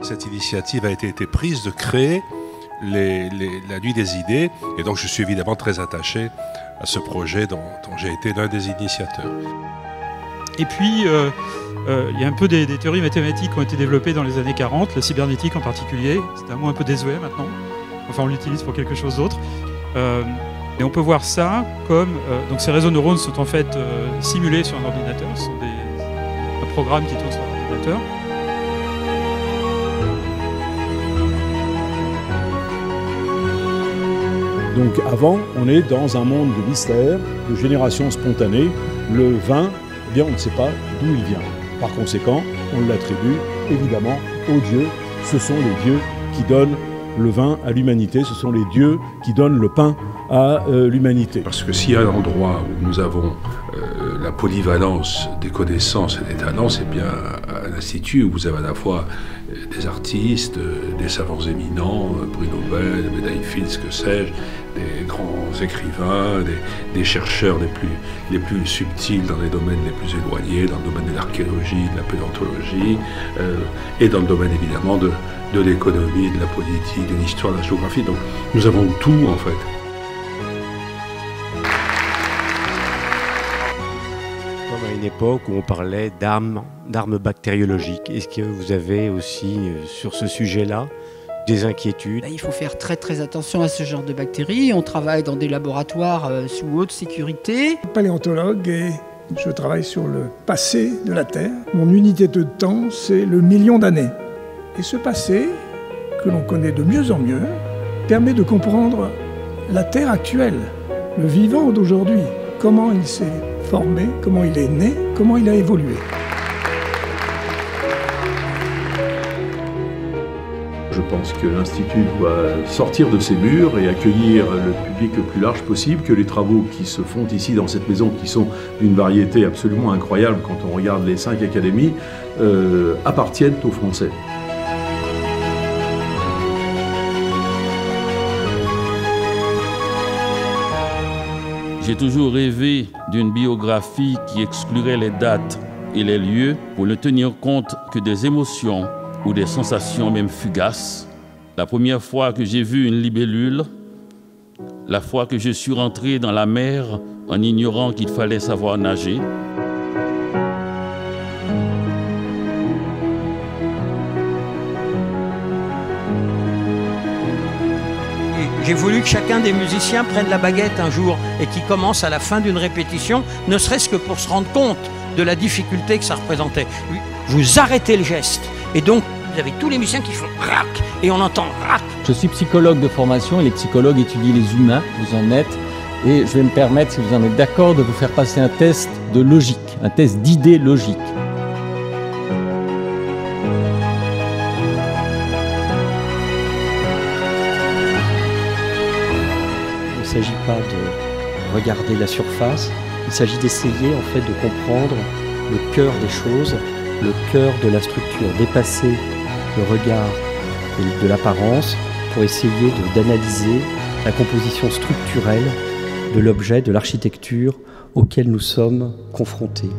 cette initiative a été prise de créer la Nuit des idées. Et donc je suis évidemment très attaché à ce projet dont j'ai été l'un des initiateurs. Et puis, il y a un peu des théories mathématiques qui ont été développées dans les années 40, la cybernétique en particulier. C'est un mot un peu désuet maintenant. Enfin, on l'utilise pour quelque chose d'autre. Et on peut voir ça comme... donc ces réseaux neurones sont en fait simulés sur un ordinateur. Ce sont un programme qui tourne sur un ordinateur. Donc avant, on est dans un monde de mystère, de génération spontanée. Le vin, eh bien, on ne sait pas d'où il vient. Par conséquent, on l'attribue évidemment aux dieux. Ce sont les dieux qui donnent le vin à l'humanité, ce sont les dieux qui donnent le pain à l'humanité. Parce que s'il y a un endroit où nous avons la polyvalence des connaissances et des talents, c'est bien à l'Institut où vous avez à la fois des artistes, des savants éminents, prix Nobel, médaille Fields, que sais-je, des grands écrivains, des chercheurs les plus subtils dans les domaines les plus éloignés, dans le domaine de l'archéologie, de la paléontologie, et dans le domaine évidemment de l'économie, de la politique, de l'histoire, de la géographie. Donc nous avons tout en fait. Comme à une époque où on parlait d'armes bactériologiques, est-ce que vous avez aussi sur ce sujet-là des inquiétudes? Il faut faire très attention à ce genre de bactéries. On travaille dans des laboratoires sous haute sécurité. Je suis paléontologue et je travaille sur le passé de la Terre. Mon unité de temps, c'est le million d'années. Et ce passé, que l'on connaît de mieux en mieux, permet de comprendre la Terre actuelle, le vivant d'aujourd'hui, comment il s'est formé, comment il est né, comment il a évolué. Je pense que l'Institut doit sortir de ses murs et accueillir le public le plus large possible, que les travaux qui se font ici dans cette maison, qui sont d'une variété absolument incroyable quand on regarde les 5 académies, appartiennent aux Français. J'ai toujours rêvé d'une biographie qui exclurait les dates et les lieux pour ne tenir compte que des émotions ou des sensations même fugaces. La première fois que j'ai vu une libellule, la fois que je suis rentré dans la mer en ignorant qu'il fallait savoir nager. J'ai voulu que chacun des musiciens prenne la baguette un jour et qu'il commence à la fin d'une répétition, ne serait-ce que pour se rendre compte de la difficulté que ça représentait. Vous arrêtez le geste et donc vous avez tous les musiciens qui font rac et on entend rac. Je suis psychologue de formation et les psychologues étudient les humains, vous en êtes, et je vais me permettre, si vous en êtes d'accord, de vous faire passer un test de logique, un test d'idées logiques. Il ne s'agit pas de regarder la surface, il s'agit d'essayer en fait de comprendre le cœur des choses, le cœur de la structure, dépasser le regard de l'apparence pour essayer d'analyser la composition structurelle de l'objet, de l'architecture auquel nous sommes confrontés.